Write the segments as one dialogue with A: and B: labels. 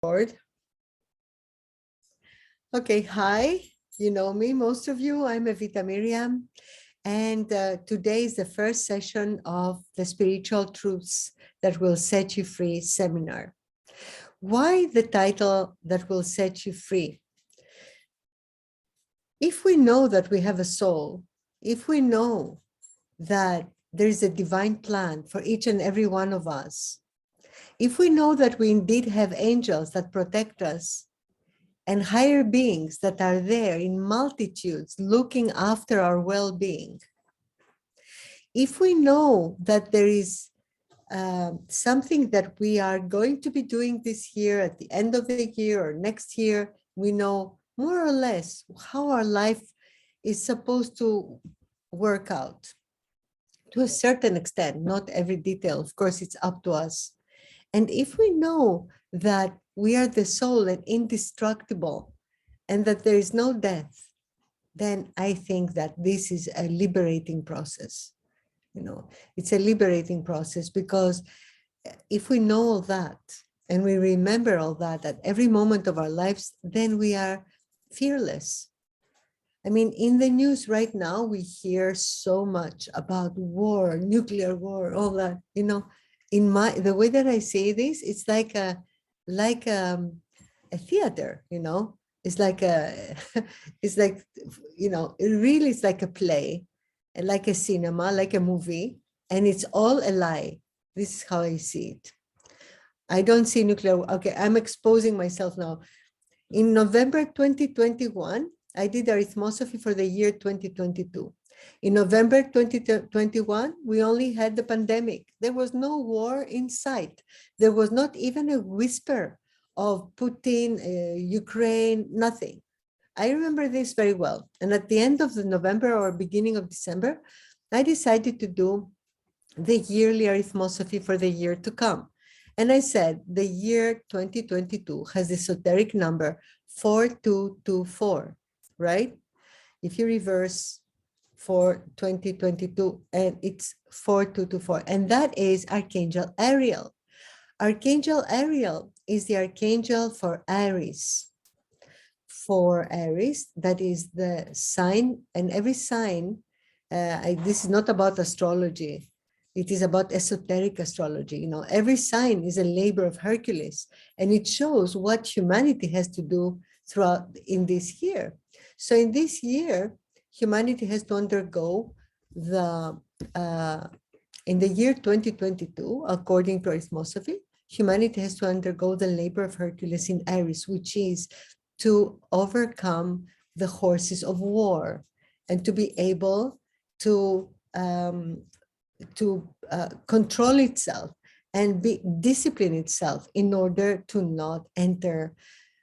A: Board. Okay, hi. You know me, most of you. I'm Evita Myriam, and today is the first session of the Spiritual Truths That Will Set You Free seminar. Why the title That Will Set You Free? If we know that we have a soul, if we know that there is a divine plan for each and every one of us, if we know that we indeed have angels that protect us, and higher beings that are there in multitudes looking after our well-being, if we know that there is something that we are going to be doing this year, at the end of the year or next year, we know more or less how our life is supposed to work out to a certain extent, not every detail. Of course, it's up to us. And if we know that we are the soul and indestructible, and that there is no death, then I think that this is a liberating process. You know, it's a liberating process, because if we know all that and we remember all that at every moment of our lives, then we are fearless. I mean, in the news right now, we hear so much about war, nuclear war, all that. You know, the way that I say this, it's like a theater. You know, it's like it's like, you know, it really is like a play, like a cinema, like a movie, and it's all a lie. This is how I see it. I don't see nuclear. Okay, I'm exposing myself now. In November 2021, I did Arithmosophy for the year 2022. In November 2021, we only had the pandemic. There was no war in sight. There was not even a whisper of Putin, Ukraine, nothing. I remember this very well. And at the end of the November or beginning of December, I decided to do the yearly Arithmosophy for the year to come. And I said, the year 2022 has the esoteric number 4224, right? If you reverse for 2022, and it's 4224, and that is Archangel Ariel. Archangel Ariel is the archangel for Aries. For Aries, that is the sign, and every sign, this is not about astrology. It is about esoteric astrology. You know, every sign is a labor of Hercules, and it shows what humanity has to do throughout in this year. So in this year, humanity has to undergo in the year 2022, according to Arithmosophy, humanity has to undergo the labor of Hercules in Aries, which is to overcome the horses of war and to be able to control itself and discipline itself in order to not enter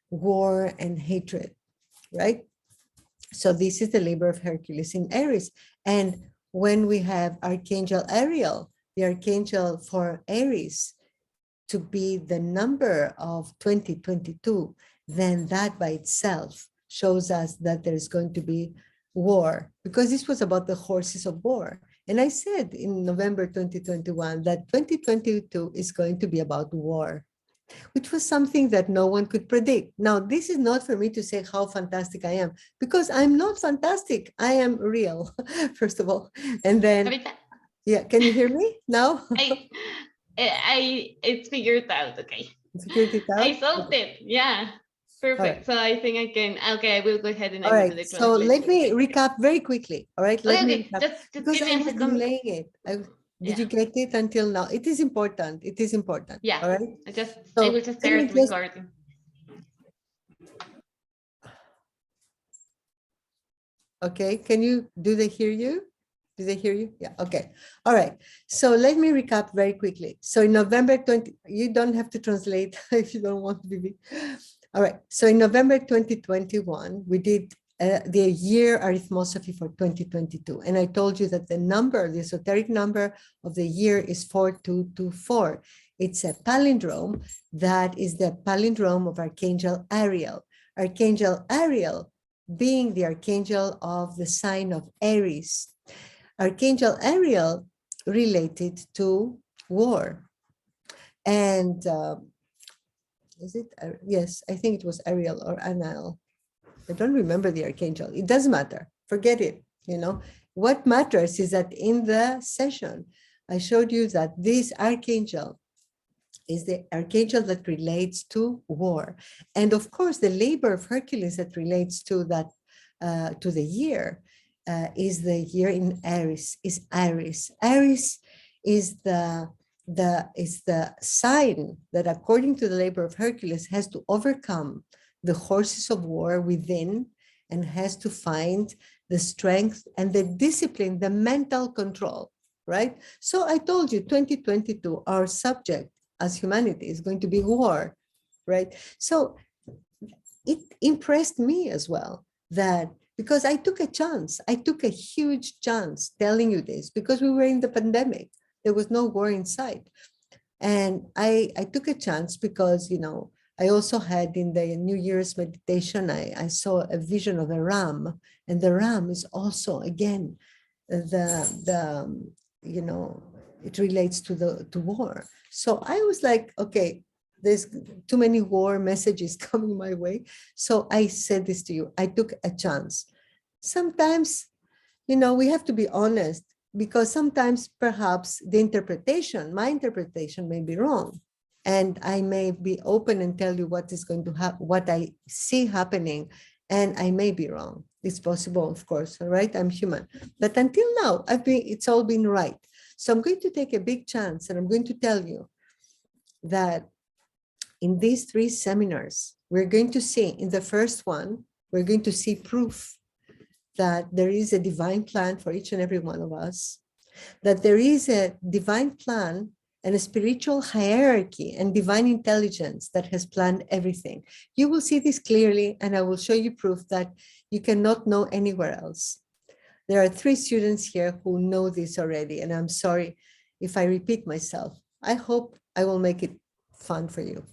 A: war and hatred, right? So this is the labor of Hercules in Aries. And when we have Archangel Ariel, the archangel for Aries, to be the number of 2022, then that by itself shows us that there's going to be war, because this was about the horses of war. And I said in November 2021 that 2022 is going to be about war, which was something that no one could predict. Now, this is not for me to say how fantastic I am, because I'm not fantastic. I am real, first of all. And then,
B: Evita,
A: yeah, can you hear me now?
B: it's figured out. Okay.
A: Figured it out?
B: I solved it. Yeah. Perfect.
A: Right.
B: So I think I can. Okay, I will go ahead and I
A: All
B: will do
A: right,
B: the
A: so
B: translation.
A: let me recap very quickly. All right, let me
B: Okay.
A: recap,
B: Just
A: because
B: give me
A: I
B: a
A: was
B: second.
A: delaying it. Did
B: Yeah.
A: you get it until now? It is important. It is important.
B: Yeah.
A: All right.
B: I will just
A: let me
B: start recording.
A: Okay, can you, do they hear you? Do they hear you? Yeah, okay. All right. So let me recap very quickly. So in November 20, you don't have to translate if you don't want to be. All right. So in November 2021, we did the year Arithmosophy for 2022. And I told you that the number, the esoteric number of the year is 4224. It's a palindrome that is the palindrome of Archangel Ariel. Archangel Ariel being the archangel of the sign of Aries. Archangel Ariel related to war. And is it? Yes, I think it was Ariel or Anil. I don't remember the archangel. It doesn't matter. Forget it. What matters is that in the session, I showed you that this archangel is the archangel that relates to war. And of course, the labor of Hercules that relates to that, to the year, is the year in Aries, is Aries. Aries is the sign that, according to the labor of Hercules, has to overcome the horses of war within and has to find the strength and the discipline, the mental control, right? So I told you, 2022, our subject as humanity is going to be war, right? So it impressed me as well that, because I took a chance, I took a huge chance telling you this, because we were in the pandemic, there was no war in sight. And I took a chance because, I also had in the New Year's meditation, I saw a vision of a ram, and the ram is also, again, it relates to war. So I was like, okay, there's too many war messages coming my way. So I said this to you, I took a chance. Sometimes, we have to be honest, because sometimes perhaps my interpretation may be wrong. And I may be open and tell you what is going to happen, what I see happening, and I may be wrong. It's possible, of course, all right? I'm human. But until now, it's all been right. So I'm going to take a big chance, and I'm going to tell you that in these 3 seminars, we're going to see, in the first one, we're going to see proof that there is a divine plan for each and every one of us, that there is a divine plan and a spiritual hierarchy and divine intelligence that has planned everything. You will see this clearly, and I will show you proof that you cannot know anywhere else. There are 3 students here who know this already, and I'm sorry if I repeat myself. I hope I will make it fun for you.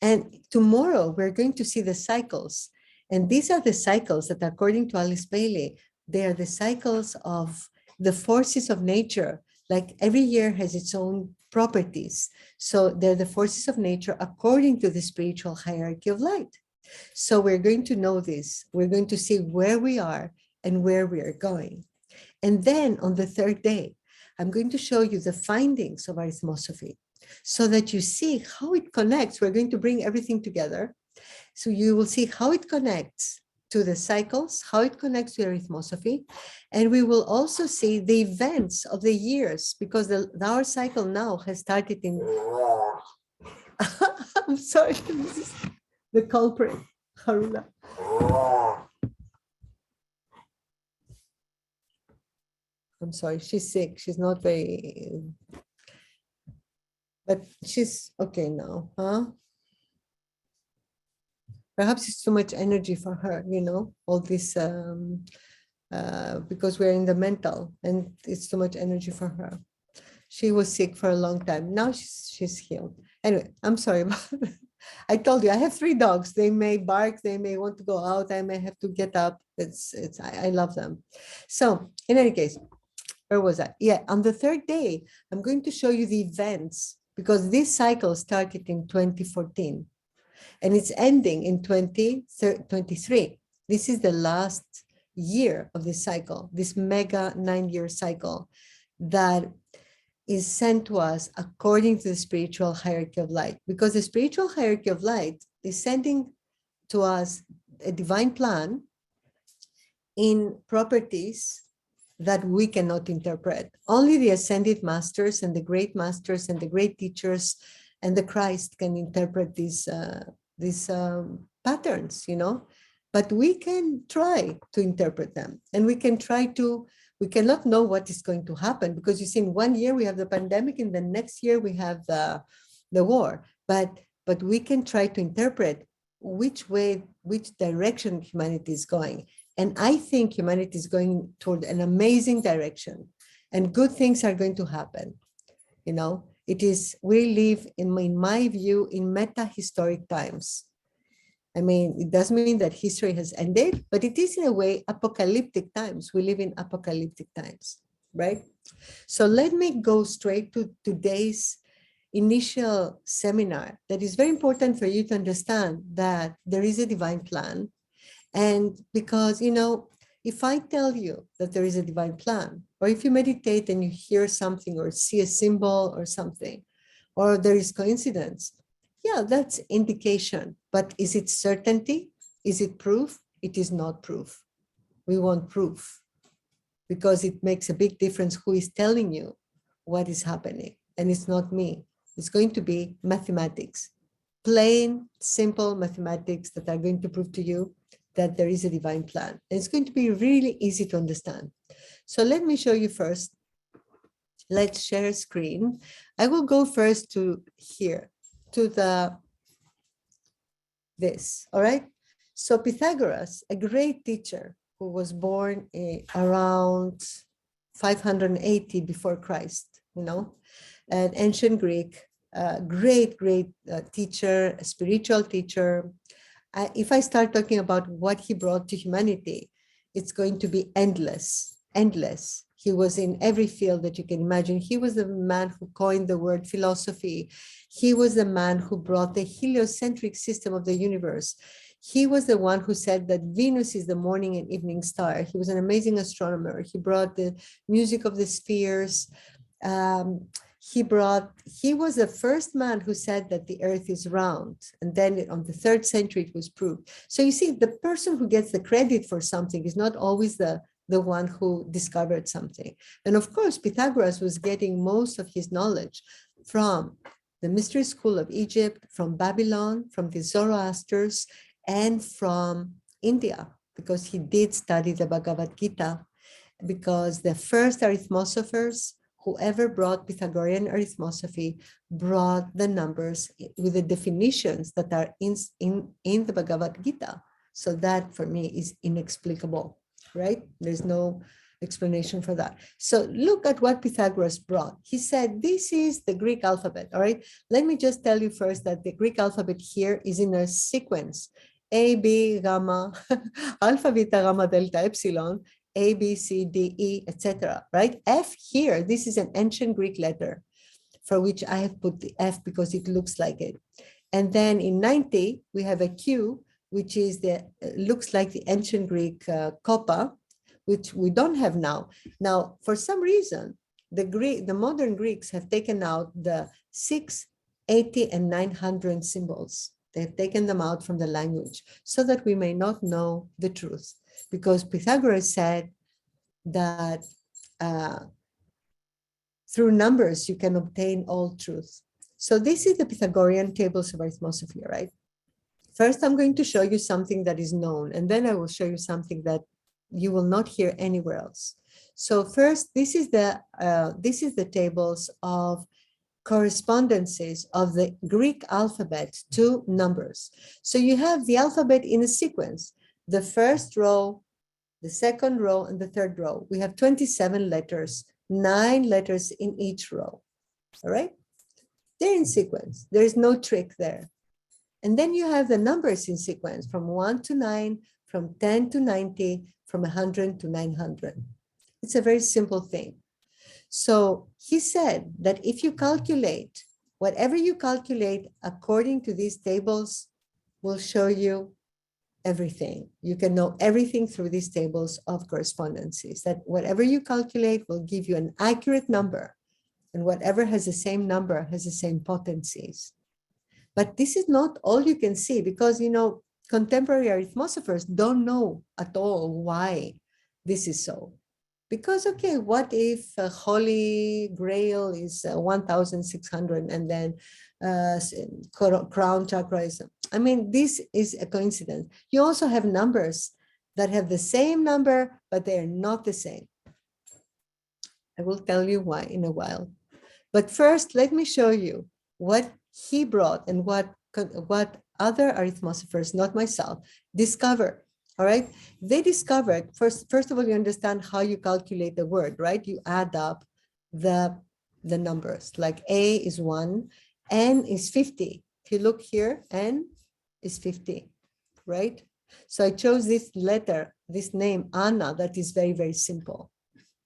A: And tomorrow, we're going to see the cycles. And these are the cycles that, according to Alice Bailey, they are the cycles of the forces of nature. Like every year has its own properties. So they're the forces of nature according to the spiritual hierarchy of light. So we're going to know this. We're going to see where we are and where we are going. And then on the 3rd day, I'm going to show you the findings of Arithmosophy so that you see how it connects. We're going to bring everything together. So you will see how it connects to the cycles, how it connects to Arithmosophy. And we will also see the events of the years, because our cycle now has started in... I'm sorry, this is the culprit, Haruna. I'm sorry, she's sick. She's not very... But she's okay now, huh? Perhaps it's too much energy for her, all this, because we're in the mental, and it's too much energy for her. She was sick for a long time. Now she's healed. Anyway, I'm sorry about it. I told you, I have 3 dogs. They may bark, they may want to go out, I may have to get up. I love them. So in any case, where was I? Yeah, on the 3rd day, I'm going to show you the events, because this cycle started in 2014. And it's ending in 2023. This is the last year of this cycle, this mega 9-year cycle that is sent to us according to the spiritual hierarchy of light. Because the spiritual hierarchy of light is sending to us a divine plan in properties that we cannot interpret. Only the ascended masters and the great masters and the great teachers and the Christ can interpret these patterns, but we can try to interpret them, and we cannot know what is going to happen, because you see, in 1 year we have the pandemic, in the next year we have the war, but we can try to interpret which direction humanity is going. And I think humanity is going toward an amazing direction, and good things are going to happen. We live, in my view, in meta-historic times. I mean, it doesn't mean that history has ended, but it is, in a way, apocalyptic times. We live in apocalyptic times, right? So let me go straight to today's initial seminar that is very important for you to understand that there is a divine plan. And because, if I tell you that there is a divine plan, or if you meditate and you hear something or see a symbol or something, or there is coincidence, yeah, that's indication. But is it certainty? Is it proof? It is not proof. We want proof because it makes a big difference who is telling you what is happening. And it's not me. It's going to be mathematics, plain, simple mathematics that are going to prove to you that there is a divine plan. And it's going to be really easy to understand. So let me show you first. Let's share screen. I will go first to here, to this, all right? So Pythagoras, a great teacher who was born around 580 before Christ, an ancient Greek, great teacher, a spiritual teacher. If I start talking about what he brought to humanity, it's going to be endless. He was in every field that you can imagine. He was the man who coined the word philosophy. He was the man who brought the heliocentric system of the universe. He was the one who said that Venus is the morning and evening star. He was an amazing astronomer. He brought the music of the spheres. He was the first man who said that the earth is round. And then on the 3rd century, it was proved. So you see, the person who gets the credit for something is not always the one who discovered something. And of course, Pythagoras was getting most of his knowledge from the mystery school of Egypt, from Babylon, from the Zoroasters, and from India, because he did study the Bhagavad Gita, because the first arithmosophers, whoever brought Pythagorean arithmosophy, brought the numbers with the definitions that are in the Bhagavad Gita. So that for me is inexplicable, right? There's no explanation for that. So look at what Pythagoras brought. He said, this is the Greek alphabet, all right? Let me just tell you first that the Greek alphabet here is in a sequence, A, B, gamma, alpha, beta, gamma, delta, epsilon, A, B, C, D, E, etc. Right? F here, this is an ancient Greek letter for which I have put the F because it looks like it. And then in 90, we have a Q, which is looks like the ancient Greek koppa, which we don't have now. Now, for some reason, the modern Greeks have taken out the 6, 80, and 900 symbols. They've taken them out from the language so that we may not know the truth. Because Pythagoras said that through numbers, you can obtain all truth. So this is the Pythagorean tables of arithmosophy, right? First, I'm going to show you something that is known, and then I will show you something that you will not hear anywhere else. So first, this is the tables of correspondences of the Greek alphabet to numbers. So you have the alphabet in a sequence. The first row, the second row, and the third row. We have 27 letters, 9 letters in each row, all right? They're in sequence. There is no trick there. And then you have the numbers in sequence from 1 to 9, from 10 to 90, from 100 to 900. It's a very simple thing. So he said that if you calculate, whatever you calculate according to these tables will show you everything. You can know everything through these tables of correspondences, that whatever you calculate will give you an accurate number, and whatever has the same number has the same potencies. But this is not all you can see, because, contemporary arithmosophers don't know at all why this is so. Because, okay, what if Holy Grail is 1,600 and then crown chakra is, this is a coincidence. You also have numbers that have the same number, but they are not the same. I will tell you why in a while. But first, let me show you what he brought and what other arithmosophers, not myself, discovered. All right, they discovered, first of all, you understand how you calculate the word, right? You add up the numbers, like A is 1, N is 50. If you look here, N is 50, right? So I chose this letter, this name, Anna, that is very, very simple.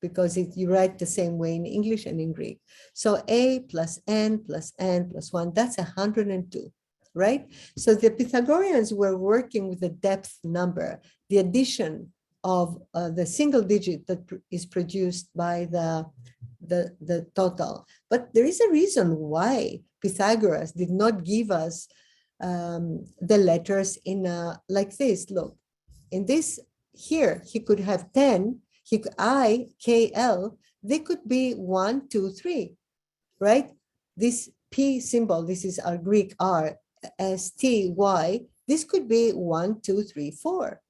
A: because you write the same way in English and in Greek. So a plus n plus n plus 1, that's 102, right? So the Pythagoreans were working with the depth number, the addition of the single digit that is produced by the total. But there is a reason why Pythagoras did not give us the letters in like this. Look, in this here, he could have 10, he could I, K, L, they could be 1, 2, 3, right? This P symbol, this is our Greek R, S, T, Y, this could be 1, 2, 3, 4.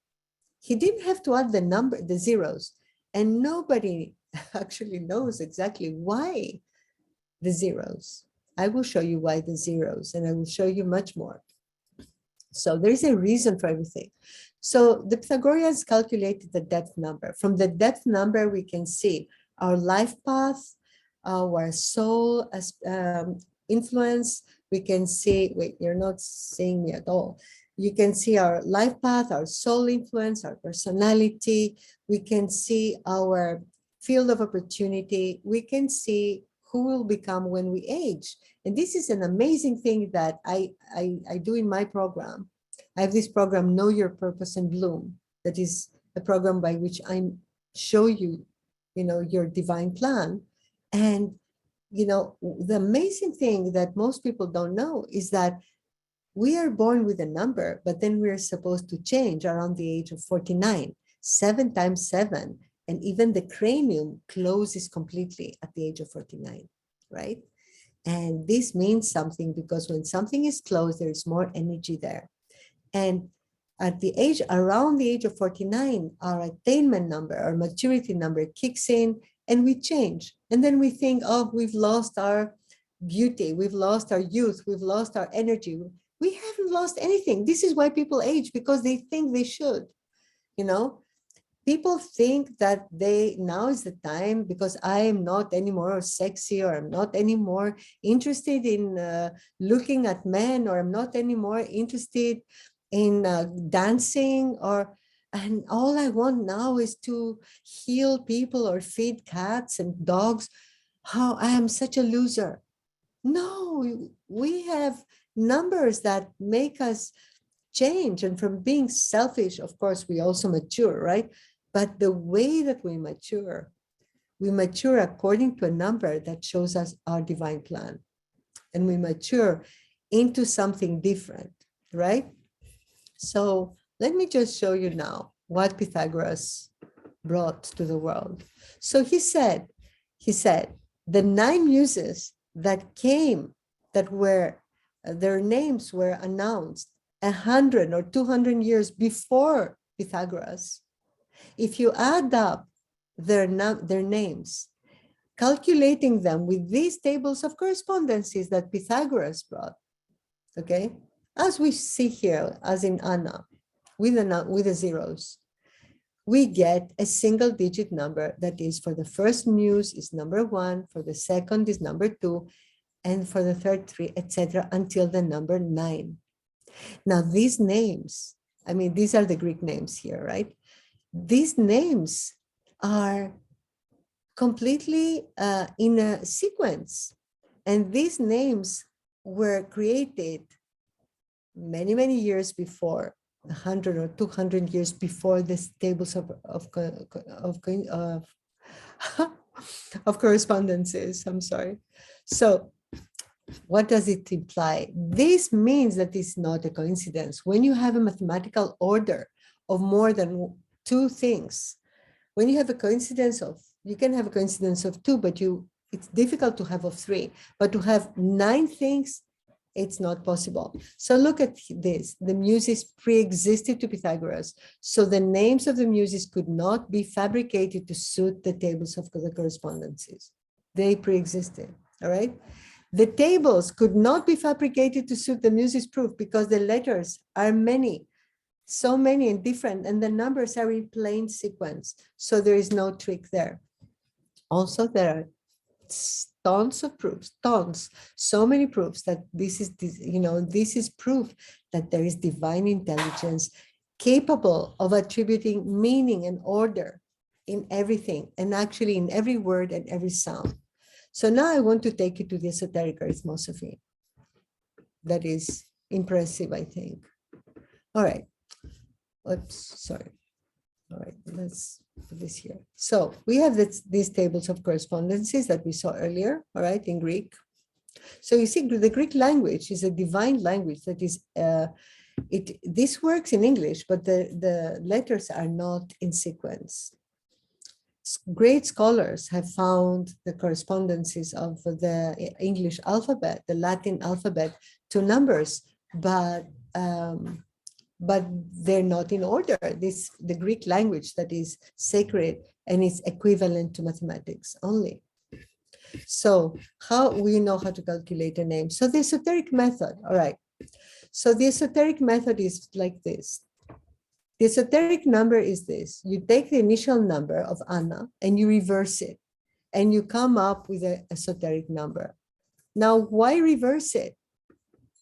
A: He didn't have to add the number, the zeros, and nobody actually knows exactly why the zeros. I will show you why the zeros, and I will show you much more. So there's a reason for everything. So the Pythagoreans calculated the depth number. From the depth number, we can see our life path, our soul as influence. We can see, wait, you're not seeing me at all. You can see our life path, our soul influence, our personality. We can see our field of opportunity. We can see who will become when we age. And this is an amazing thing that I do in my program. I have this program, Know Your Purpose and Bloom, that is a program by which I show you, your divine plan. And, the amazing thing that most people don't know is that we are born with a number, but then we're supposed to change around the age of 49, 7 times 7. And even the cranium closes completely at the age of 49, right? And this means something because when something is closed, there is more energy there. And at the age, around the age of 49, our attainment number, our maturity number kicks in and we change. And then we think, oh, we've lost our beauty, we've lost our youth, we've lost our energy. We haven't lost anything. This is why people age, because they think they should, People think that now is the time because I am not anymore sexy, or I'm not anymore interested in looking at men, or I'm not anymore interested in dancing, and all I want now is to heal people or feed cats and dogs. How I am such a loser. No, we have numbers that make us change. And from being selfish, of course, we also mature, right? But the way that we mature according to a number that shows us our divine plan. And we mature into something different, right? So let me just show you now what Pythagoras brought to the world. So he said, the 9 muses that came, that were, their names were announced 100 or 200 years before Pythagoras. If you add up their names, calculating them with these tables of correspondences that Pythagoras brought, okay, as we see here, as in Anna, with the zeros, we get a single digit number that is for the first muse is number 1, for the second is number 2, and for the third 3, etc., until the number 9. Now, these names, these are the Greek names here, right? These names are completely in a sequence. And these names were created many, many years before, 100 or 200 years before these tables of correspondences. I'm sorry. So what does it imply? This means that it's not a coincidence. When you have a mathematical order of more than 2 things, when you have a coincidence of, you can have a coincidence of 2, but it's difficult to have of 3, but to have 9 things, it's not possible. So look at this. The muses pre-existed to Pythagoras. So the names of the muses could not be fabricated to suit the tables of the correspondences. They pre-existed, all right? The tables could not be fabricated to suit the muses' proof because the letters are many, so many and different, and the numbers are in plain sequence. So there is no trick there. Also, there are tons of proofs, so many proofs that this is proof that there is divine intelligence capable of attributing meaning and order in everything, and actually in every word and every sound. So now I want to take you to the esoteric arithmosophy. That is impressive, I think. All right. Oops, sorry. All right, let's put this here. So we have these tables of correspondences that we saw earlier, all right, in Greek. So you see, the Greek language is a divine language that is, this works in English, but the letters are not in sequence. Great scholars have found the correspondences of the English alphabet, the Latin alphabet, to numbers, but they're not in order. The Greek language that is sacred and is equivalent to mathematics only. So how we know how to calculate a name? So the esoteric method, all right. So the esoteric method is like this. The esoteric number is this. You take the initial number of Anna and you reverse it, and you come up with an esoteric number. Now, why reverse it?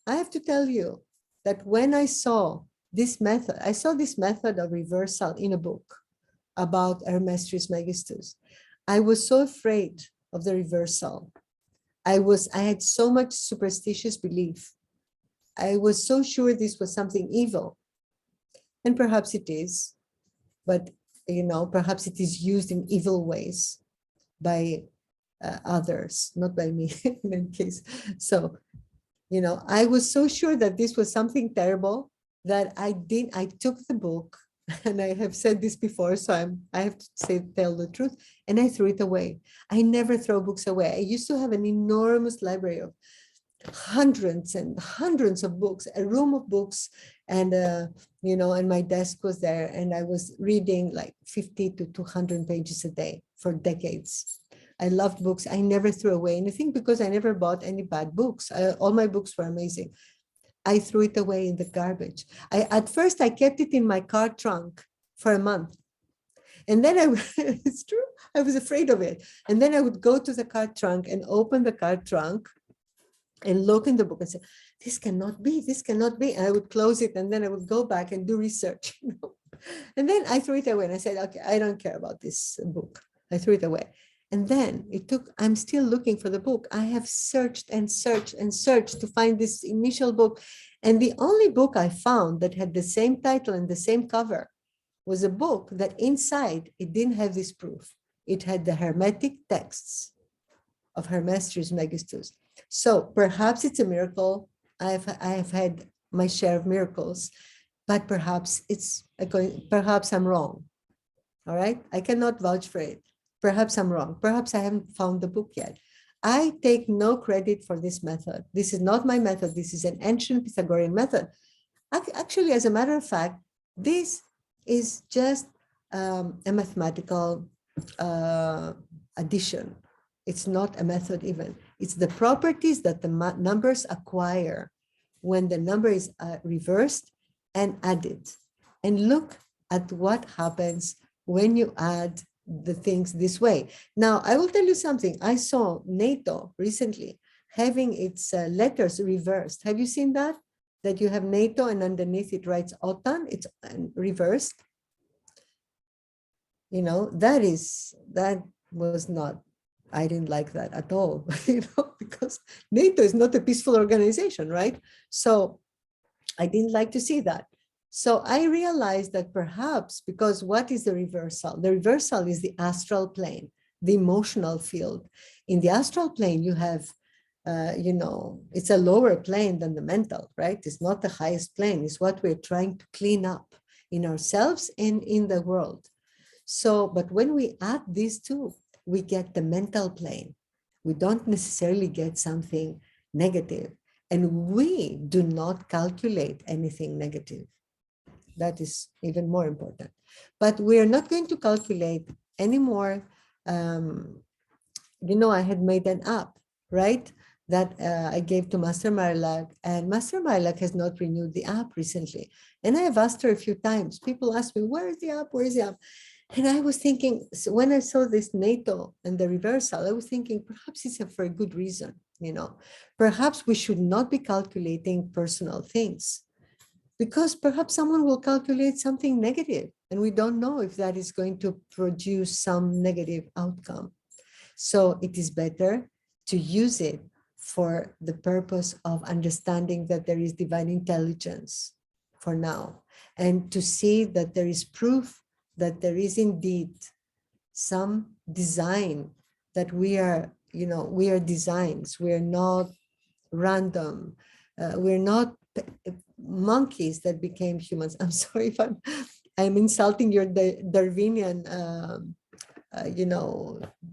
A: I have to tell you that when I saw this method, I saw this method of reversal in a book about Hermes Trismegistus. I was so afraid of the reversal. I had so much superstitious belief. I was so sure this was something evil. And perhaps it is, but perhaps it is used in evil ways by others, not by me in any case. So, I was so sure that this was something terrible that I took the book, and I have said this before, so I have to tell the truth, and I threw it away. I never throw books away. I used to have an enormous library of hundreds and hundreds of books, a room of books, and and my desk was there, and I was reading like 50 to 200 pages a day for decades. I loved books. I never threw away anything because I never bought any bad books. All my books were amazing. I threw it away in the garbage. At first, I kept it in my car trunk for a month. And then it's true, I was afraid of it. And then I would go to the car trunk and open the car trunk and look in the book and say, this cannot be. And I would close it, and then I would go back and do research. And then I threw it away, and I said, okay, I don't care about this book. I threw it away. And then I'm still looking for the book. I have searched and searched and searched to find this initial book. And the only book I found that had the same title and the same cover was a book that inside, it didn't have this proof. It had the Hermetic texts of Hermes Trismegistus. So perhaps it's a miracle. I have had my share of miracles, but perhaps I'm wrong. All right, I cannot vouch for it. Perhaps I'm wrong. Perhaps I haven't found the book yet. I take no credit for this method. This is not my method. This is an ancient Pythagorean method. Actually, as a matter of fact, this is just a mathematical addition. It's not a method even. It's the properties that the numbers acquire when the number is reversed and added. And look at what happens when you add the things this way. Now, I will tell you something. I saw NATO recently having its letters reversed. Have you seen that? That you have NATO and underneath it writes OTAN. It's reversed. That was not, I didn't like that at all, because NATO is not a peaceful organization, right? So I didn't like to see that. So I realized that perhaps, because what is the reversal? The reversal is the astral plane, the emotional field. In the astral plane, you have, it's a lower plane than the mental, right? It's not the highest plane. It's what we're trying to clean up in ourselves and in the world. So, but when we add these two, we get the mental plane. We don't necessarily get something negative, and we do not calculate anything negative. That is even more important. But we are not going to calculate anymore. I had made an app, right? That I gave to Master Marlag, and Master Marlag has not renewed the app recently. And I have asked her a few times. People ask me, where is the app? Where is the app? And I was thinking, so when I saw this NATO and the reversal, I was thinking, perhaps it's for a good reason, Perhaps we should not be calculating personal things. because perhaps someone will calculate something negative, and we don't know if that is going to produce some negative outcome. So it is better to use it for the purpose of understanding that there is divine intelligence for now, and to see that there is proof that there is indeed some design, that we are, we are designs, we are not random, we're not monkeys that became humans. I'm sorry if I'm insulting your Darwinian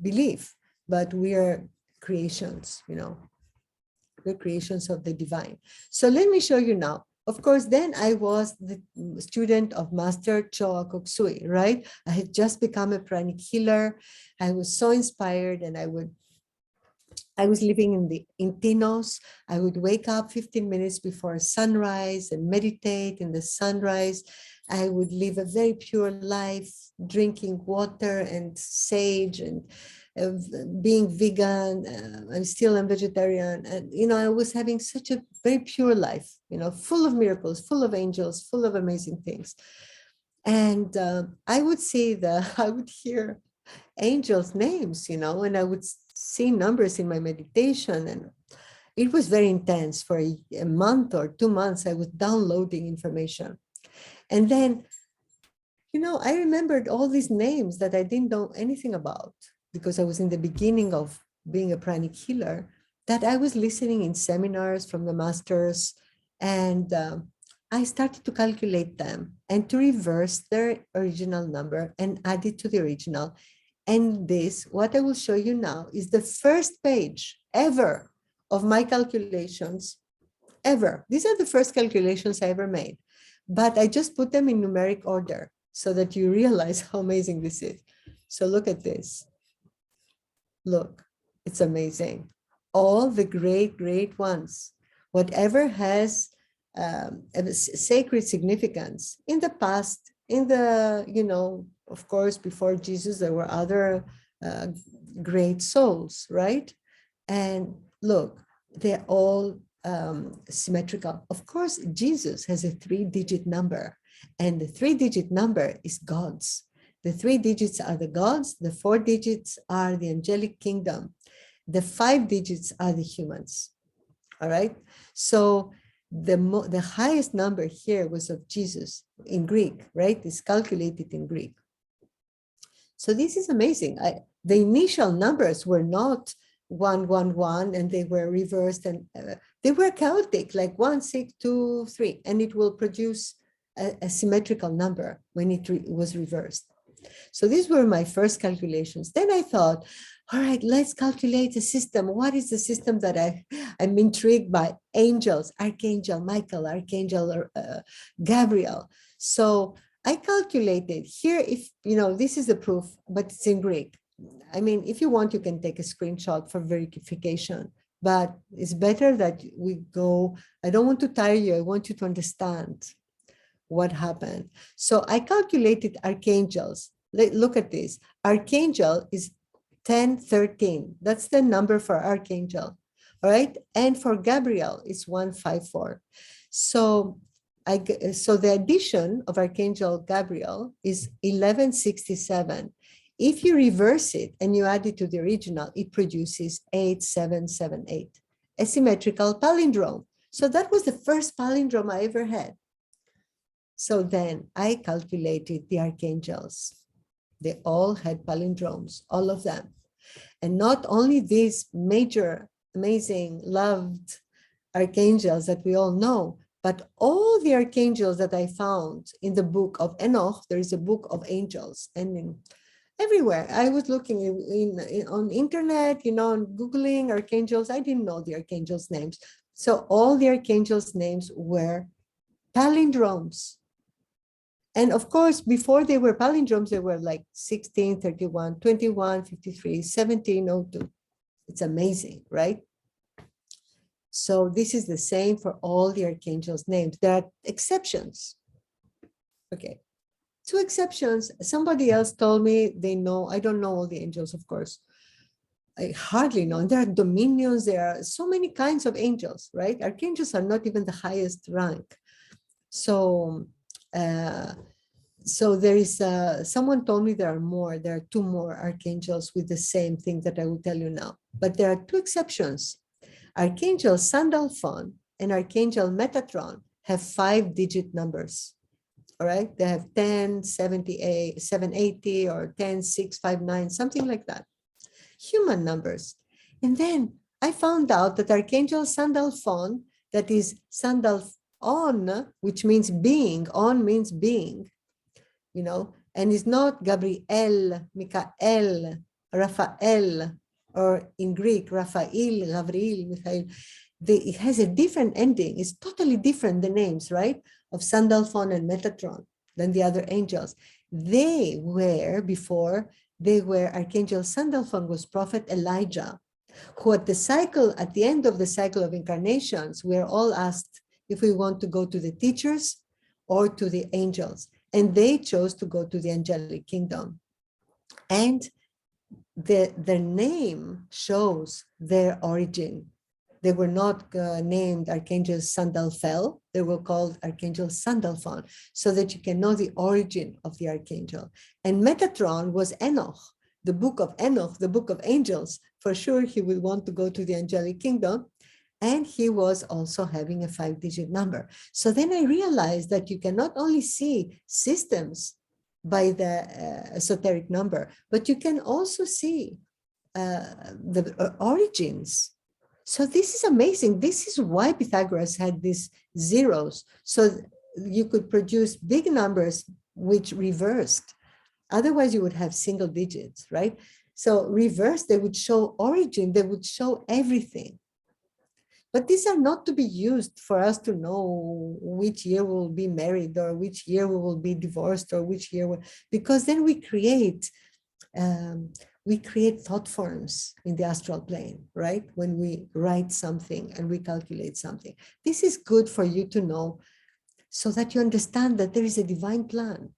A: belief, but we are creations, we're creations of the divine. So let me show you now. Of course, then I was the student of Master Choa Kok Sui, right? I had just become a pranic healer. I was so inspired, and I was living in Pinos. I would wake up 15 minutes before sunrise and meditate in the sunrise. I would live a very pure life, drinking water and sage, and being vegan. I'm still a vegetarian. And, I was having such a very pure life, full of miracles, full of angels, full of amazing things. And I would hear angels' names, and I would see numbers in my meditation. And it was very intense. For a month or 2 months, I was downloading information. And then, I remembered all these names that I didn't know anything about, because I was in the beginning of being a pranic healer, that I was listening in seminars from the masters. And I started to calculate them and to reverse their original number and add it to the original. And what I will show you now, is the first page ever of my calculations, ever. These are the first calculations I ever made, but I just put them in numeric order so that you realize how amazing this is. So look at this. Look, it's amazing. All the great, great ones, whatever has a sacred significance in the past, of course, before Jesus, there were other great souls, right? And look, they're all symmetrical. Of course, Jesus has a 3-digit number, and the 3-digit number is God's. The 3 digits are the gods, the 4 digits are the angelic kingdom, the 5 digits are the humans. All right. So the highest number here was of Jesus in Greek, right? It's calculated in Greek. So this is amazing. The initial numbers were not 111, and they were reversed, and they were chaotic, like 1, 6, 2, 3, and it will produce a symmetrical number when it was reversed. So these were my first calculations. Then I thought, all right, let's calculate a system. What is the system that I'm intrigued by? Angels, Archangel Michael, Archangel Gabriel. So I calculated here, if, this is the proof, but it's in Greek. I mean, if you want, you can take a screenshot for verification, but it's better that we go. I don't want to tire you. I want you to understand what happened. So I calculated archangels. Look at this. Archangel is 1013. That's the number for archangel. All right. And for Gabriel, it's 154. So the addition of Archangel Gabriel is 1167. If you reverse it and you add it to the original, it produces 8778, a symmetrical palindrome. So that was the first palindrome I ever had. So then I calculated the archangels. They all had palindromes, all of them. And not only these major, amazing, loved archangels that we all know, but all the archangels that I found in the book of Enoch. There is a book of angels, and everywhere I was looking on internet, on Googling archangels. I didn't know the archangels' names. So all the archangels' names were palindromes. And of course, before they were palindromes, they were like 16, 31, 21, 53, 17, 02. It's amazing, right? So this is the same for all the archangels' names. There are exceptions. Okay, 2 exceptions. Somebody else told me they know. I don't know all the angels, of course. I hardly know. And there are dominions. There are so many kinds of angels, right? Archangels are not even the highest rank. So, so there is, someone told me there are two more archangels with the same thing that I will tell you now, but there are two exceptions. Archangel Sandalphon and Archangel Metatron have 5-digit numbers. All right, they have 10, 78, 780 or 10, 6, 5, 9, something like that. Human numbers. And then I found out that Archangel Sandalphon, that is Sandalphon, which means being, on means being, you know, and it's not Gabriel, Michael, Raphael, or in Greek, Raphael, Gabriel, Michael. It has a different ending. It's totally different, the names, right, of Sandalphon and Metatron than the other angels. They were, before, they were, Archangel Sandalphon was Prophet Elijah, who at the end of the cycle of incarnations, we're all asked if we want to go to the teachers or to the angels. And they chose to go to the angelic kingdom. And their name shows their origin. They were not named Archangel Sandalphel, they were called Archangel Sandalphon, so that you can know the origin of the archangel. And Metatron was Enoch, the book of Enoch, the book of angels. For sure, he will want to go to the angelic kingdom. And he was also having a 5-digit number. So then I realized that you can not only see systems by the esoteric number, but you can also see the origins. So this is amazing. This is why Pythagoras had these zeros. So you could produce big numbers which reversed. Otherwise, you would have single digits, right? So reversed, they would show origin, they would show everything. But these are not to be used for us to know which year we will be married or which year we will be divorced or which year, because then we create thought forms in the astral plane, right? When we write something and we calculate something. This is good for you to know so that you understand that there is a divine plan.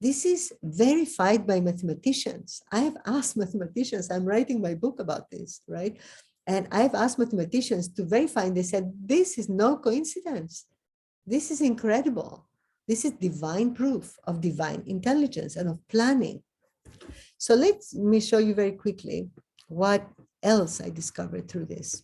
A: This is verified by mathematicians. I have asked mathematicians, I'm writing my book about this, right? And I've asked mathematicians to verify, and they said, this is no coincidence. This is incredible. This is divine proof of divine intelligence and of planning. So let me show you very quickly what else I discovered through this.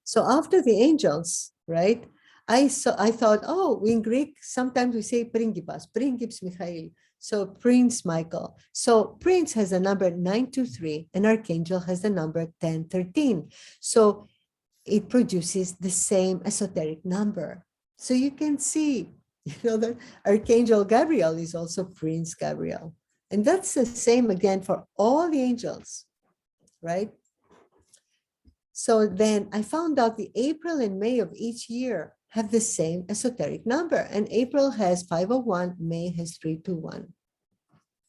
A: So after the angels, right, I thought, oh, in Greek, sometimes we say pringipas, pringips Michael. So Prince Michael. So Prince has a number 923 and Archangel has the number 1013. So it produces the same esoteric number. So you can see, that Archangel Gabriel is also Prince Gabriel. And that's the same again for all the angels, right? So then I found out the April and May of each year have the same esoteric number. And April has 501, May has 321.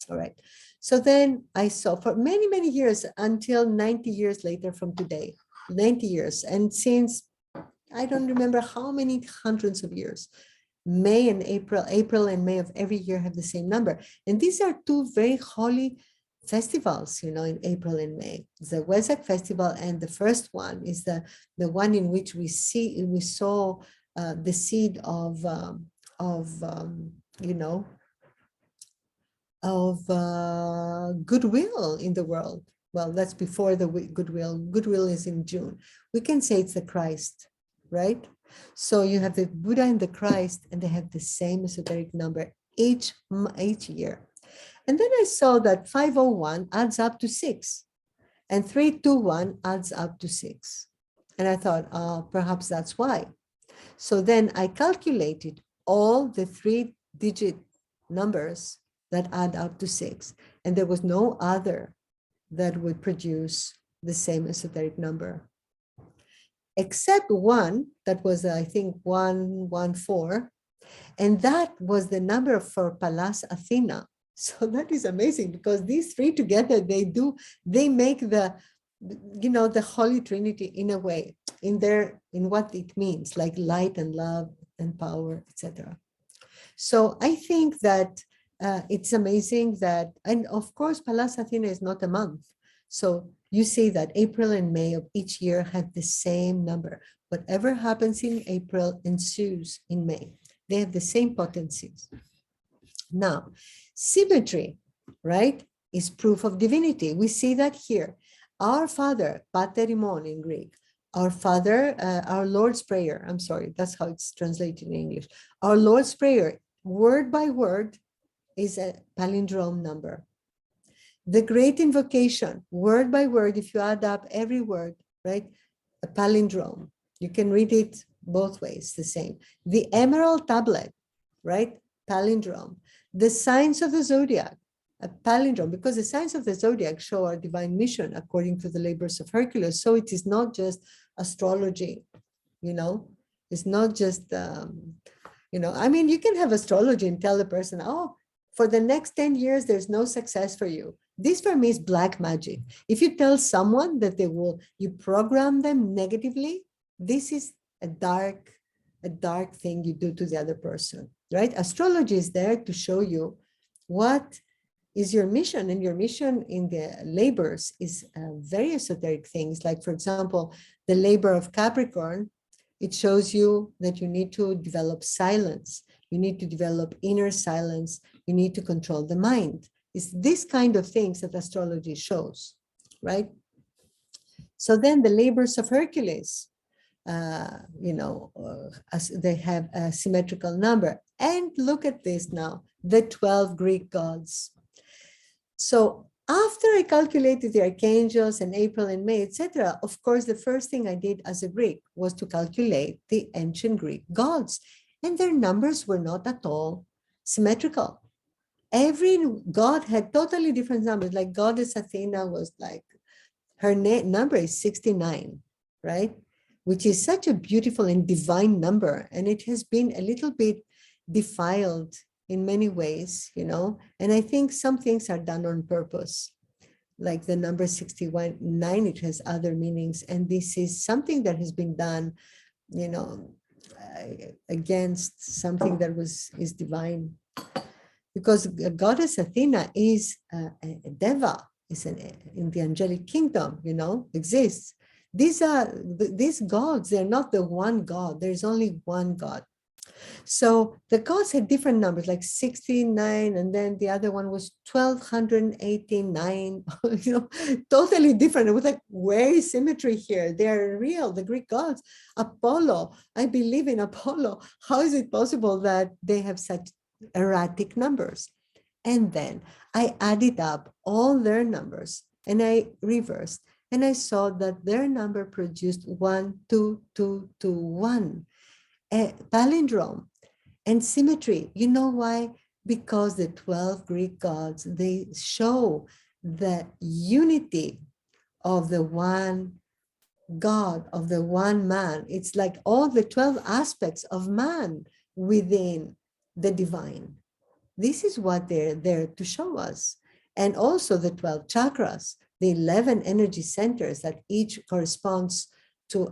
A: All right. So then I saw for many, many years until 90 years later from today, 90 years. And since I don't remember how many hundreds of years, May and April and May of every year have the same number. And these are two very holy festivals, in April and May. The Wesak festival, and the first one is the one in which we saw the seed of goodwill in the world. Well, that's before the goodwill. Goodwill is in June. We can say it's the Christ, right? So you have the Buddha and the Christ, and they have the same esoteric number each year. And then I saw that 501 adds up to 6, and 321 adds up to 6. And I thought, perhaps that's why. So then I calculated all the 3-digit numbers that add up to 6, and there was no other that would produce the same esoteric number, except one that was, I think, 114, and that was the number for Pallas Athena. So that is amazing, because these three together, they make the Holy Trinity in a way, in what it means, like light and love and power, etc. So I think that it's amazing that, and of course, Pallas Athena is not a month. So you see that April and May of each year have the same number. Whatever happens in April ensues in May. They have the same potencies. Now, symmetry, right, is proof of divinity. We see that here. Our Father, paterimon in Greek, our Father, our Lord's Prayer, I'm sorry, that's how it's translated in English. Our Lord's Prayer, word by word, is a palindrome number. The Great Invocation, word by word, if you add up every word, right, a palindrome. You can read it both ways, the same. The Emerald Tablet, right, palindrome. The signs of the zodiac, a palindrome, because the signs of the zodiac show our divine mission according to the labors of Hercules. So it is not just astrology, you know, it's not just, you know, I mean, you can have astrology and tell the person, oh, for the next 10 years, there's no success for you. This for me is black magic. If you tell someone that you program them negatively, this is a dark thing you do to the other person, right? Astrology is there to show you what is your mission, and your mission in the labors is very esoteric things. Like, for example, the labor of Capricorn, it shows you that you need to develop silence. You need to develop inner silence. You need to control the mind. It's this kind of things that astrology shows, right? So then the labors of Hercules, you know, as they have a symmetrical number. And look at this now, the 12 Greek gods. So after I calculated the archangels and April and May, etc., of course, the first thing I did as a Greek was to calculate the ancient Greek gods. And their numbers were not at all symmetrical. Every god had totally different numbers. Like goddess Athena was like, her number is 69, right? Which is such a beautiful and divine number. And it has been a little bit defiled in many ways, you know, and I think some things are done on purpose. Like the number 61, 9, it has other meanings. And this is something that has been done, you know, against something that is divine. Because goddess Athena is a deva, is in the angelic kingdom, you know, exists. These gods, they're not the one God. There's only one God. So the gods had different numbers, like 69, and then the other one was 1289, you know, totally different. It was like, where is symmetry here? They're real, the Greek gods. Apollo, I believe in Apollo. How is it possible that they have such erratic numbers? And then I added up all their numbers and I reversed, and I saw that their number produced 1, 2, 2, 2, 1. A palindrome and symmetry. You know why? Because the 12 Greek gods, they show the unity of the one God, of the one man. It's like all the 12 aspects of man within the divine. This is what they're there to show us. And also the 12 chakras, the 11 energy centers that each corresponds to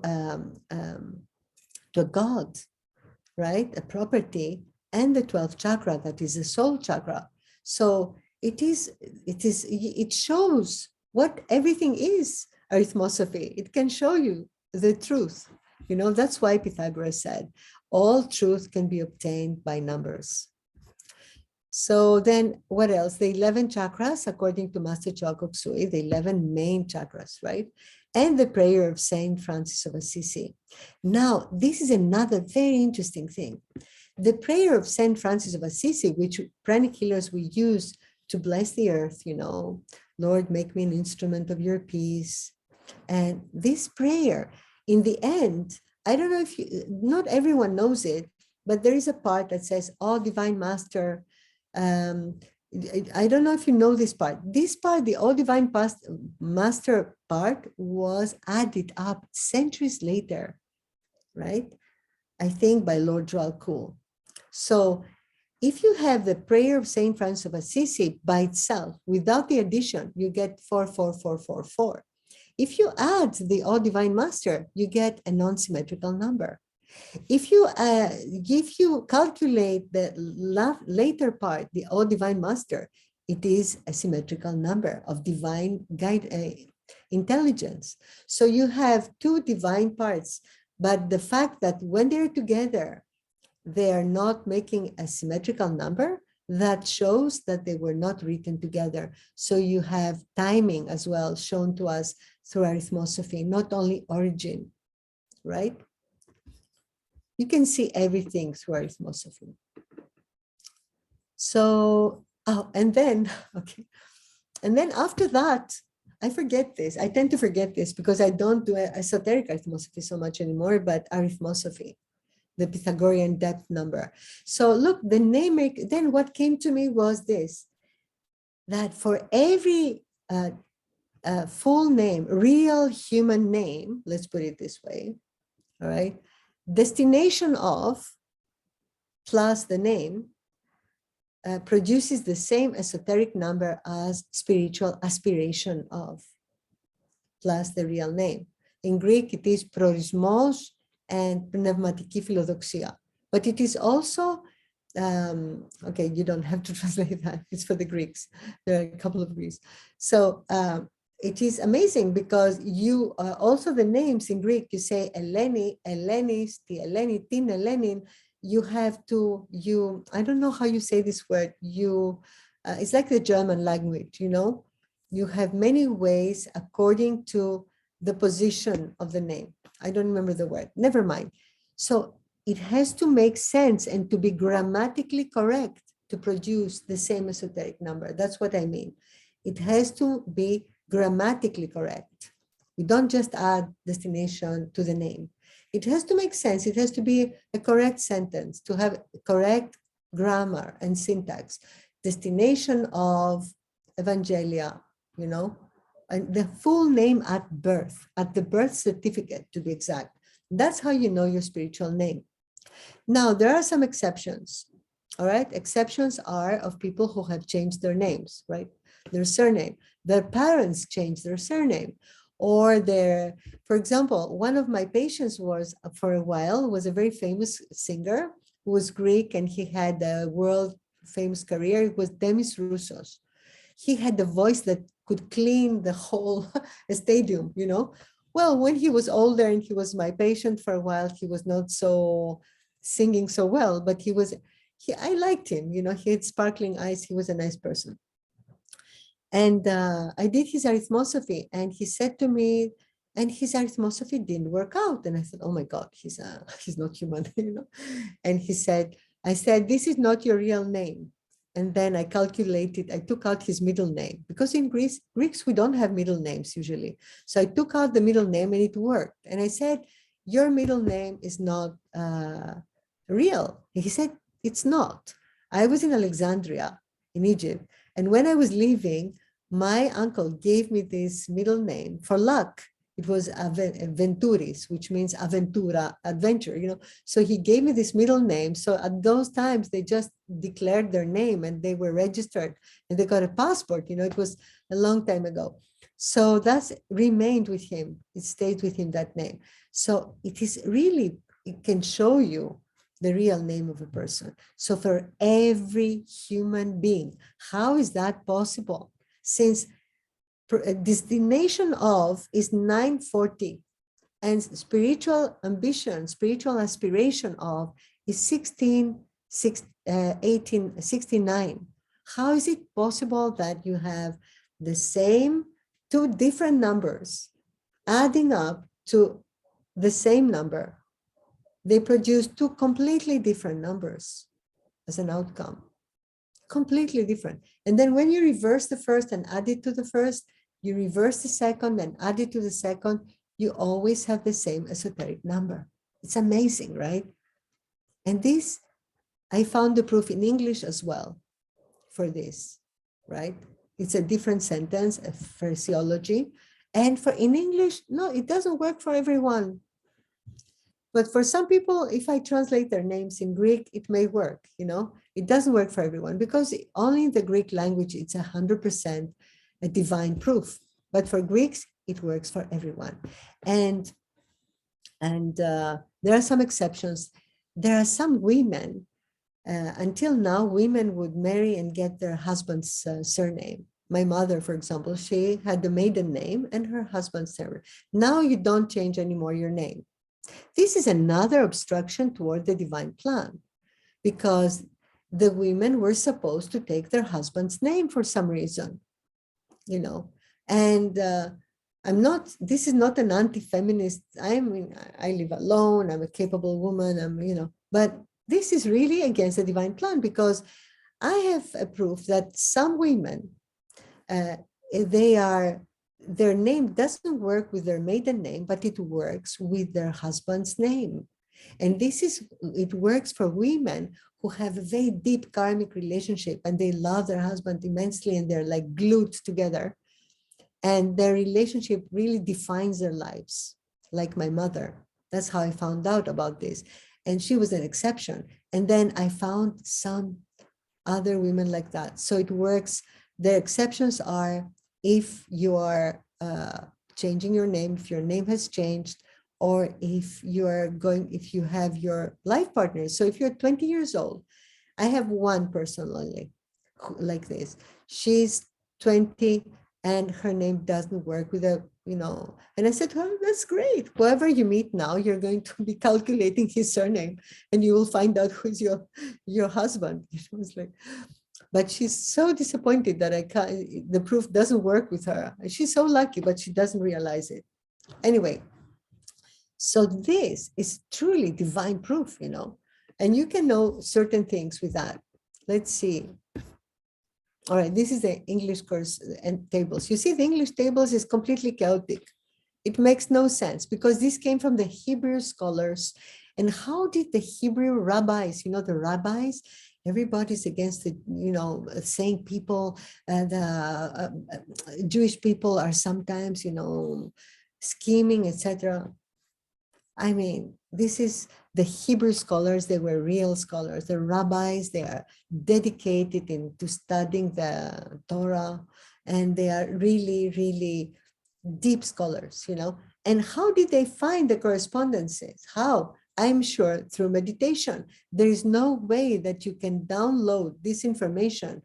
A: a god, right? A property, and the 12th chakra, that is the soul chakra. So it shows what everything is, arithmosophy. It can show you the truth. You know, that's why Pythagoras said, all truth can be obtained by numbers. So then what else? The 11 chakras, according to Master Choa Sui, the 11 main chakras, right? And the prayer of Saint Francis of Assisi. Now, this is another very interesting thing. The prayer of Saint Francis of Assisi, which pranic healers we use to bless the earth, you know, Lord, make me an instrument of your peace. And this prayer, in the end, I don't know if not everyone knows it, but there is a part that says, oh, Divine Master, I don't know if you know this part. This part, the All Divine Master part, was added up centuries later, right? I think by Lord Joalcool. So if you have the prayer of Saint Francis of Assisi by itself, without the addition, you get 44444. If you add the All Divine Master, you get a non-symmetrical number. If you calculate the later part, the All Divine Master, it is a symmetrical number of divine intelligence. So you have two divine parts, but the fact that when they're together, they are not making a symmetrical number, that shows that they were not written together. So you have timing as well shown to us through arithmosophy, not only origin, right? You can see everything through arithmosophy. So, oh, and then, okay. And then after that, I forget this. I tend to forget this because I don't do esoteric arithmosophy so much anymore, but arithmosophy, the Pythagorean depth number. So look, the name, then what came to me was this, that for every full name, real human name, let's put it this way, all right, destination of plus the name produces the same esoteric number as spiritual aspiration of plus the real name. In Greek, it is prorismos and πνευματική φιλοδοξία. But it is also, okay, you don't have to translate that. It's for the Greeks. There are a couple of Greeks. So it is amazing because you also the names in Greek, you say Eleni, Elenis, the Eleni, tin Elenin, you have to, I don't know how you say this word, it's like the German language, you know, you have many ways according to the position of the name. I don't remember the word, never mind. So it has to make sense and to be grammatically correct to produce the same esoteric number. That's what I mean. It has to be grammatically correct. We don't just add destination to the name. It has to make sense. It has to be a correct sentence, to have correct grammar and syntax. Destination of Evangelia, you know, and the full name at birth, at the birth certificate to be exact. That's how you know your spiritual name. Now, there are some exceptions, all right? Exceptions are of people who have changed their names, right? Their surname. Their parents changed their surname. Or their, for example, one of my patients was, for a while, was a very famous singer who was Greek and he had a world famous career. It was Demis Roussos. He had the voice that could clean the whole stadium, you know? Well, when he was older and he was my patient for a while, he was not so singing so well, but I liked him, you know, he had sparkling eyes. He was a nice person. And I did his arithmosophy and he said to me, and his arithmosophy didn't work out. And I said, oh my God, he's not human, you know? And I said, this is not your real name. And then I calculated, I took out his middle name because in Greeks, we don't have middle names usually. So I took out the middle name and it worked. And I said, your middle name is not real. And he said, it's not. I was in Alexandria in Egypt. And when I was leaving, my uncle gave me this middle name for luck. It was Venturis, which means Aventura, adventure, you know. So he gave me this middle name. So at those times, they just declared their name and they were registered and they got a passport, you know, it was a long time ago. So that's remained with him. It stayed with him, that name. So it is really, it can show you the real name of a person. So for every human being, how is that possible? Since destination of is 940 and spiritual ambition, spiritual aspiration of is 1869. How is it possible that you have the same two different numbers adding up to the same number? They produce two completely different numbers as an outcome, completely different. And then when you reverse the first and add it to the first, you reverse the second and add it to the second, you always have the same esoteric number. It's amazing, right? And this, I found the proof in English as well for this, right? It's a different sentence, a phraseology. And in English, no, it doesn't work for everyone. But for some people, if I translate their names in Greek, it may work, you know? It doesn't work for everyone because only in the Greek language, it's 100% a divine proof. But for Greeks, it works for everyone. And there are some exceptions. There are some women, until now, women would marry and get their husband's surname. My mother, for example, she had the maiden name and her husband's surname. Now you don't change anymore your name. This is another obstruction toward the divine plan. because the women were supposed to take their husband's name for some reason, you know. And this is not an anti-feminist. I live alone, I'm a capable woman, but this is really against the divine plan, because I have a proof that some women, their name doesn't work with their maiden name, but it works with their husband's name. And it works for women who have a very deep karmic relationship and they love their husband immensely and they're like glued together. And their relationship really defines their lives, like my mother. That's how I found out about this. And she was an exception. And then I found some other women like that. So it works. The exceptions are if you are changing your name, if your name has changed, or if you have your life partner. So if you're 20 years old, I have one person only like this. She's 20 and her name doesn't work with and I said, well, that's great. Whoever you meet now, you're going to be calculating his surname and you will find out who's your husband. It was like, but she's so disappointed that the proof doesn't work with her. She's so lucky, but she doesn't realize it. Anyway, so this is truly divine proof, and you can know certain things with that. Let's see. All right, this is the English course and tables. You see, the English tables is completely chaotic. It makes no sense because this came from the Hebrew scholars. And how did the Hebrew rabbis, the rabbis, everybody's against it, saying people, the Jewish people are sometimes, scheming, etc. I mean, this is the Hebrew scholars. They were real scholars. The rabbis, they are dedicated into studying the Torah, and they are really, really deep scholars, And how did they find the correspondences? How? I'm sure through meditation. There is no way that you can download this information,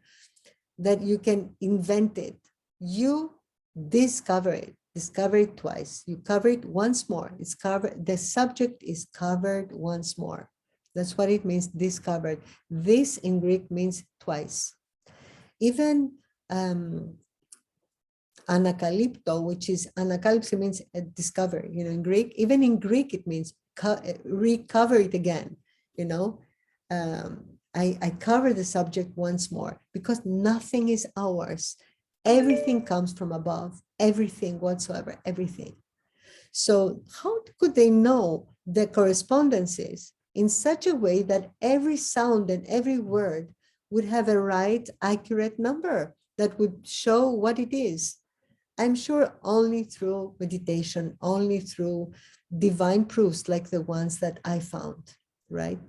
A: that you can invent it. You discover it. Discover it twice. You cover it once more. It's covered. The subject is covered once more. That's what it means, discovered. This in Greek means twice. Even anakalypto, which is anakalypse means discover, in Greek. Even in Greek, it means recover it again, I cover the subject once more because nothing is ours. Everything comes from above, everything whatsoever, everything. So how could they know the correspondences in such a way that every sound and every word would have a right, accurate number that would show what it is? I'm sure only through meditation, only through divine proofs like the ones that I found, right?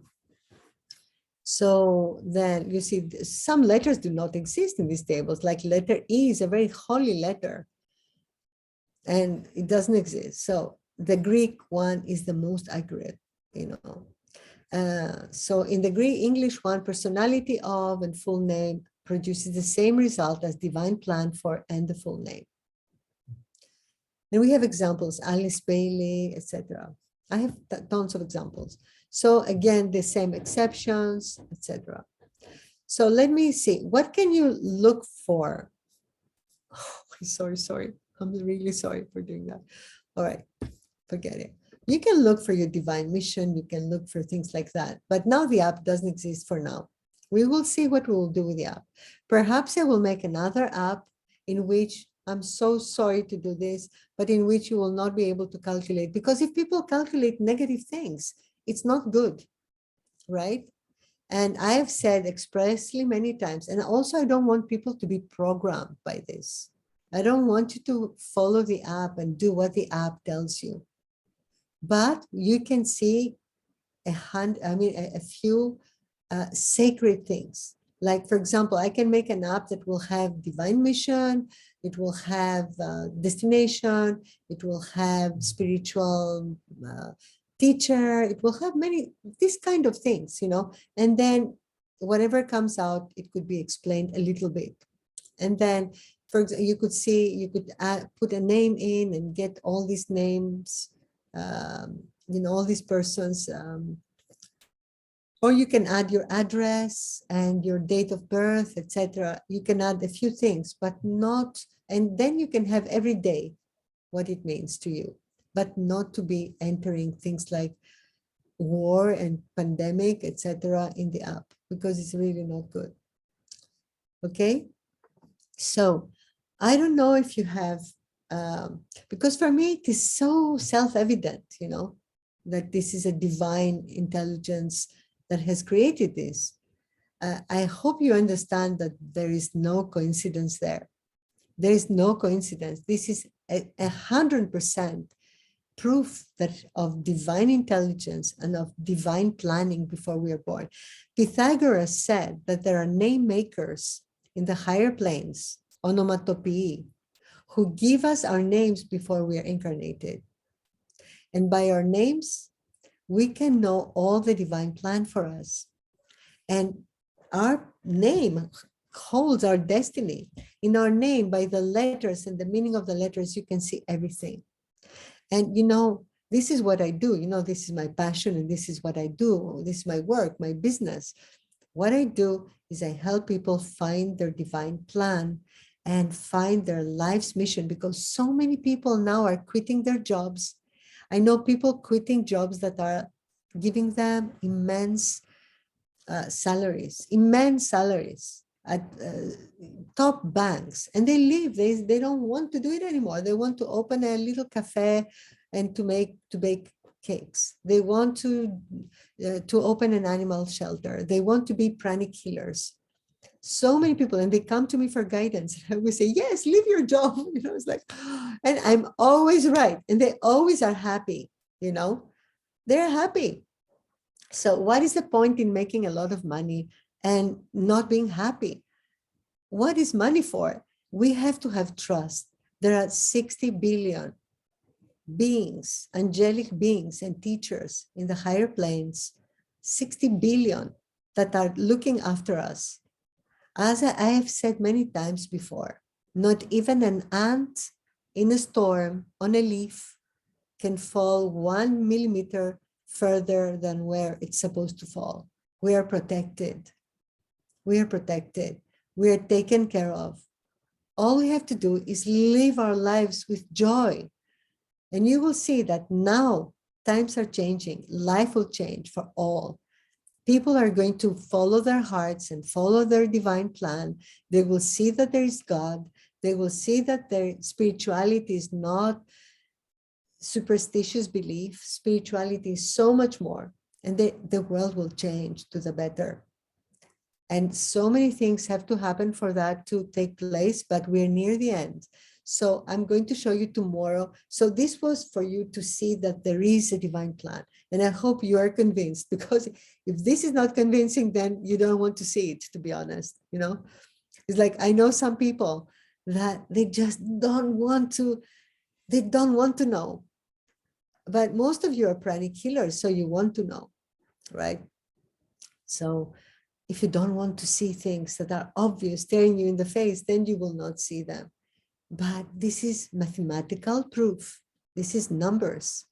A: So then you see some letters do not exist in these tables, like letter E is a very holy letter and it doesn't exist. So the Greek one is the most accurate, So in the Greek English one, personality of and full name produces the same result as divine plan for and the full name. Then we have examples, Alice Bailey, etc. I have tons of examples. So again, the same exceptions, etc. So let me see, what can you look for? Oh, sorry. I'm really sorry for doing that. All right, forget it. You can look for your divine mission. You can look for things like that. But now the app doesn't exist for now. We will see what we will do with the app. Perhaps I will make another app in which, I'm so sorry to do this, but in which you will not be able to calculate. Because if people calculate negative things, it's not good, right? And I have said expressly many times, and also I don't want people to be programmed by this. I don't want you to follow the app and do what the app tells you. But you can see a few sacred things. Like, for example, I can make an app that will have divine mission, it will have destination, it will have spiritual teacher, it will have these kind of things, and then whatever comes out, it could be explained a little bit. And then, for example, you could put a name in and get all these names, all these persons, Or you can add your address and your date of birth, etc. You can add a few things, but not, and then you can have every day what it means to you, but not to be entering things like war and pandemic, etc. in the app, because it's really not good. Okay, so I don't know if you have, because for me it is so self-evident, you know, that this is a divine intelligence that has created this. I hope you understand that there is no coincidence there. There is no coincidence. This is 100% proof that of divine intelligence and of divine planning before we are born. Pythagoras said that there are name makers in the higher planes, onomatopoeia, who give us our names before we are incarnated. And by our names, we can know all the divine plan for us. And our name holds our destiny. In our name, by the letters and the meaning of the letters, you can see everything. And, you know, this is what I do. You know, this is my passion and this is what I do. This is my work, my business. What I do is I help people find their divine plan and find their life's mission, because so many people now are quitting their jobs. I know people quitting jobs that are giving them immense salaries at top banks, and they leave. They don't want to do it anymore. They want to open a little cafe and to bake cakes. They want to open an animal shelter. They want to be pranic healers. So many people, and they come to me for guidance. I always say, yes, leave your job. You know, it's like, and I'm always right. And they always are happy, you know, they're happy. So what is the point in making a lot of money and not being happy? What is money for? We have to have trust. There are 60 billion beings, angelic beings and teachers in the higher planes, 60 billion that are looking after us. As I have said many times before, not even an ant in a storm on a leaf can fall 1 millimeter further than where it's supposed to fall. We are protected. We are protected. We are taken care of. All we have to do is live our lives with joy. And you will see that now times are changing. Life will change for all. People are going to follow their hearts and follow their divine plan. They will see that there is God. They will see that their spirituality is not superstitious belief. Spirituality is so much more, and the world will change to the better. And so many things have to happen for that to take place, but we're near the end. So I'm going to show you tomorrow. So this was for you to see that there is a divine plan. And I hope you are convinced, because if this is not convincing, then you don't want to see it, to be honest. You know, it's like, I know some people that they just don't want to know. But most of you are pranic healers, so you want to know, right? So if you don't want to see things that are obvious, staring you in the face, then you will not see them. But this is mathematical proof. This is numbers.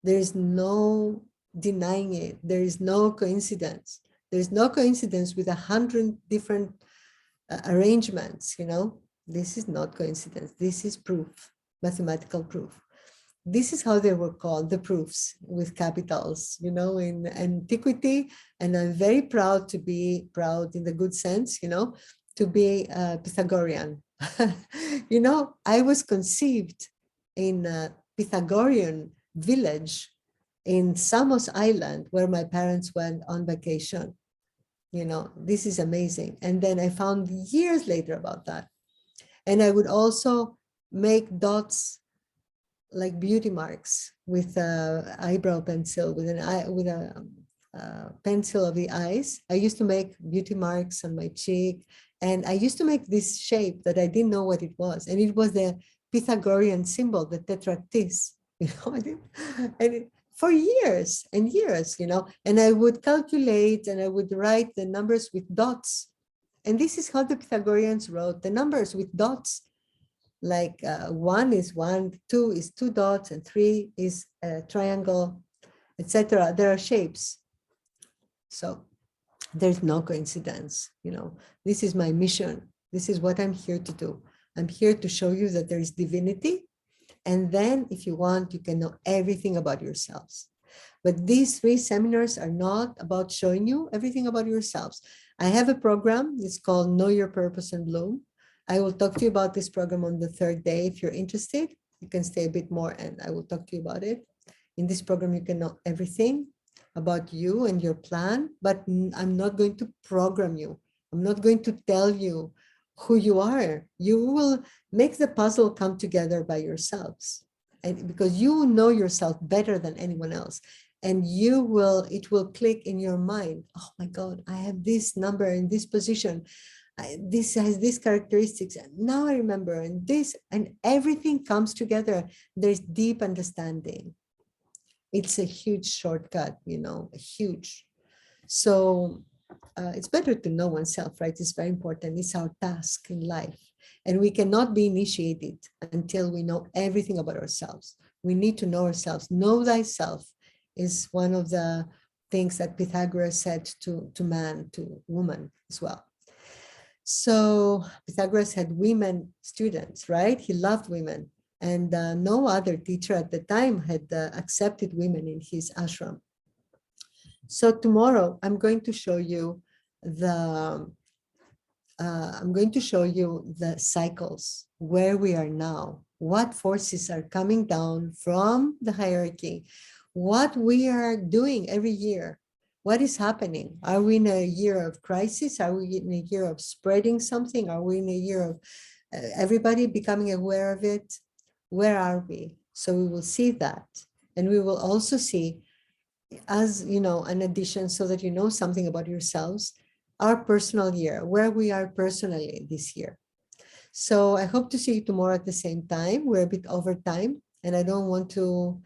A: There is no denying it. There is no coincidence. There is no coincidence with 100 different arrangements, you know. This is not coincidence. This is proof, mathematical proof. This is how they were called, the proofs with capitals, you know, in antiquity. And I'm very proud to be proud in the good sense, you know, to be Pythagorean. You know, I was conceived in a Pythagorean village in Samos Island, where my parents went on vacation. You know, this is amazing. And then I found years later about that. And I would also make dots like beauty marks with a eyebrow pencil, with a pencil of the eyes. I used to make beauty marks on my cheek, and I used to make this shape that I didn't know what it was, and it was the Pythagorean symbol, the tetractys. You know, for years and years, you know, and I would calculate and I would write the numbers with dots, and this is how the Pythagoreans wrote the numbers, with dots. Like 1 is 1, 2 is 2 dots, and 3 is a triangle, etc. There are shapes. So There's no coincidence. This is my mission. This is what I'm here to do. I'm here to show you that there is divinity. And then if you want, you can know everything about yourselves. But these 3 seminars are not about showing you everything about yourselves. I have a program. It's called Know Your Purpose and Bloom. I will talk to you about this program on the 3rd day. If you're interested, you can stay a bit more and I will talk to you about it. In this program, you can know everything about you and your plan, but I'm not going to program you. I'm not going to tell you who you are. You will make the puzzle come together by yourselves. And because you know yourself better than anyone else. And it will click in your mind. Oh my God, I have this number in this position. This has these characteristics. Now I remember, and everything comes together. There's deep understanding. It's a huge shortcut, huge. So it's better to know oneself, right? It's very important. It's our task in life. And we cannot be initiated until we know everything about ourselves. We need to know ourselves. Know thyself is one of the things that Pythagoras said to man, to woman as well. So Pythagoras had women students, right? He loved women. And no other teacher at the time had accepted women in his ashram. So tomorrow I'm going to show you the cycles, where we are now, what forces are coming down from the hierarchy, what we are doing every year, what is happening. Are we in a year of crisis? Are we in a year of spreading something? Are we in a year of everybody becoming aware of it? Where are we? So we will see that. And we will also see, as an addition, so that you know something about yourselves, our personal year, where we are personally this year. So I hope to see you tomorrow at the same time. We're a bit over time and I don't want to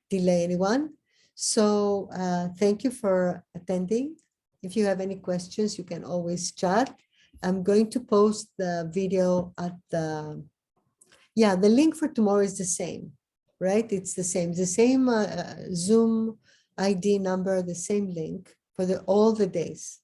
A: delay anyone. So thank you for attending. If you have any questions, you can always chat. I'm going to post the video at the link for tomorrow is the same, right? It's the same Zoom ID number, the same link for all the days.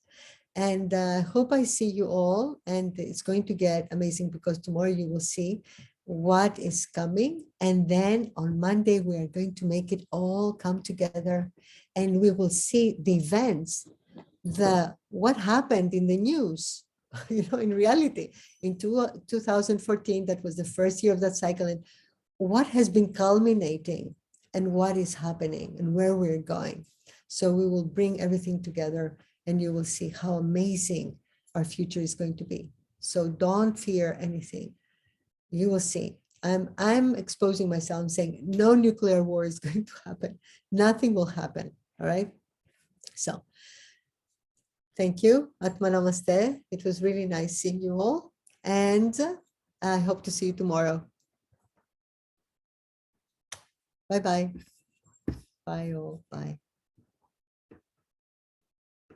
A: And I hope I see you all, and it's going to get amazing because tomorrow you will see what is coming. And then on Monday, we are going to make it all come together and we will see the events, what happened in the news, in reality, in 2014, that was the first year of that cycle, and what has been culminating and what is happening and where we're going. So we will bring everything together and you will see how amazing our future is going to be. So don't fear anything. You will see. I'm exposing myself. I'm saying no nuclear war is going to happen. Nothing will happen. All right. So thank you. Atma Namaste. It was really nice seeing you all. And I hope to see you tomorrow. Bye-bye. Bye all. Bye.